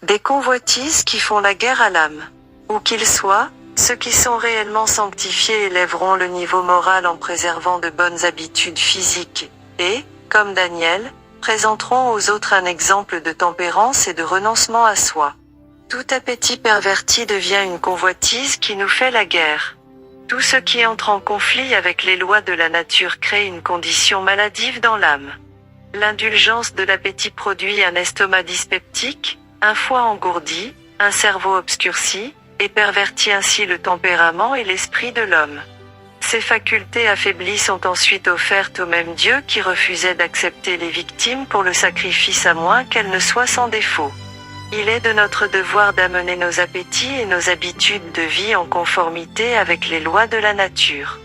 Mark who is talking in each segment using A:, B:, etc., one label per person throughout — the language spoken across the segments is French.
A: des convoitises qui font la guerre à l'âme. Où qu'ils soient, ceux qui sont réellement sanctifiés élèveront le niveau moral en préservant de bonnes habitudes physiques, et, comme Daniel, présenteront aux autres un exemple de tempérance et de renoncement à soi. Tout appétit perverti devient une convoitise qui nous fait la guerre. Tout ce qui entre en conflit avec les lois de la nature crée une condition maladive dans l'âme. L'indulgence de l'appétit produit un estomac dyspeptique, un foie engourdi, un cerveau obscurci, et pervertit ainsi le tempérament et l'esprit de l'homme. Ces facultés affaiblies sont ensuite offertes au même Dieu qui refusait d'accepter les victimes pour le sacrifice à moins qu'elles ne soient sans défaut. Il est de notre devoir d'amener nos appétits et nos habitudes de vie en conformité avec les lois de la nature.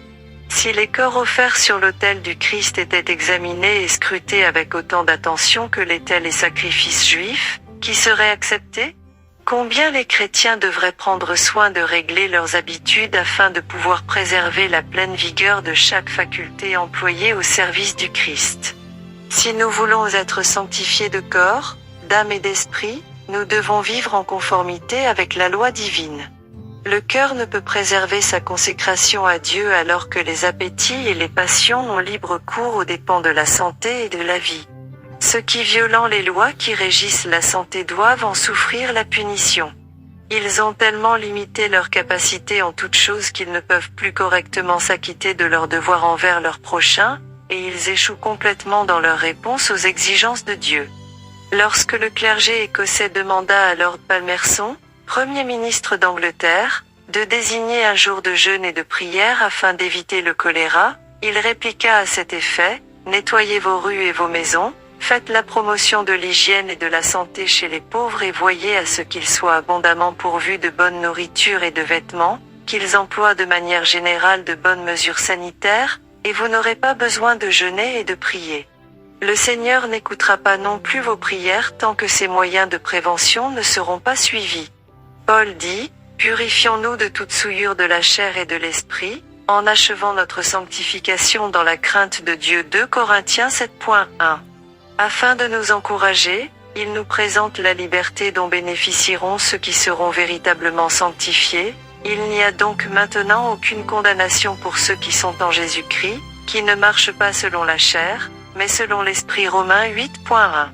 A: Si les corps offerts sur l'autel du Christ étaient examinés et scrutés avec autant d'attention que l'étaient les sacrifices juifs, qui seraient acceptés? Combien les chrétiens devraient prendre soin de régler leurs habitudes afin de pouvoir préserver la pleine vigueur de chaque faculté employée au service du Christ. Si nous voulons être sanctifiés de corps, d'âme et d'esprit, nous devons vivre en conformité avec la loi divine. Le cœur ne peut préserver sa consécration à Dieu alors que les appétits et les passions ont libre cours aux dépens de la santé et de la vie. Ceux qui violant les lois qui régissent la santé doivent en souffrir la punition. Ils ont tellement limité leur capacité en toutes choses qu'ils ne peuvent plus correctement s'acquitter de leurs devoirs envers leur prochain, et ils échouent complètement dans leur réponse aux exigences de Dieu. Lorsque le clergé écossais demanda à Lord Palmerston, Premier ministre d'Angleterre, de désigner un jour de jeûne et de prière afin d'éviter le choléra, il répliqua à cet effet: « Nettoyez vos rues et vos maisons, faites la promotion de l'hygiène et de la santé chez les pauvres et voyez à ce qu'ils soient abondamment pourvus de bonne nourriture et de vêtements, qu'ils emploient de manière générale de bonnes mesures sanitaires, et vous n'aurez pas besoin de jeûner et de prier. Le Seigneur n'écoutera pas non plus vos prières tant que ces moyens de prévention ne seront pas suivis. » Paul dit: « Purifions-nous de toute souillure de la chair et de l'esprit, en achevant notre sanctification dans la crainte de Dieu. » 2 Corinthiens 7.1. Afin de nous encourager, il nous présente la liberté dont bénéficieront ceux qui seront véritablement sanctifiés. Il n'y a donc maintenant aucune condamnation pour ceux qui sont en Jésus-Christ, qui ne marchent pas selon la chair, mais selon l'Esprit. Romains 8.1.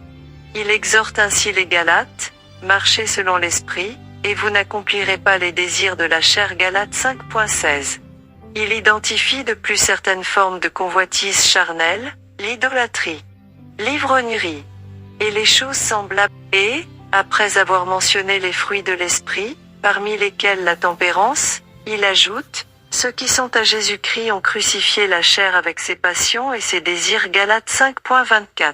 A: Il exhorte ainsi les Galates: marchez selon l'Esprit, et vous n'accomplirez pas les désirs de la chair. Galates 5.16. Il identifie de plus certaines formes de convoitise charnelle, l'idolâtrie, l'ivrognerie, et les choses semblables, et, après avoir mentionné les fruits de l'esprit, parmi lesquels la tempérance, il ajoute: ceux qui sont à Jésus-Christ ont crucifié la chair avec ses passions et ses désirs. Galates 5.24.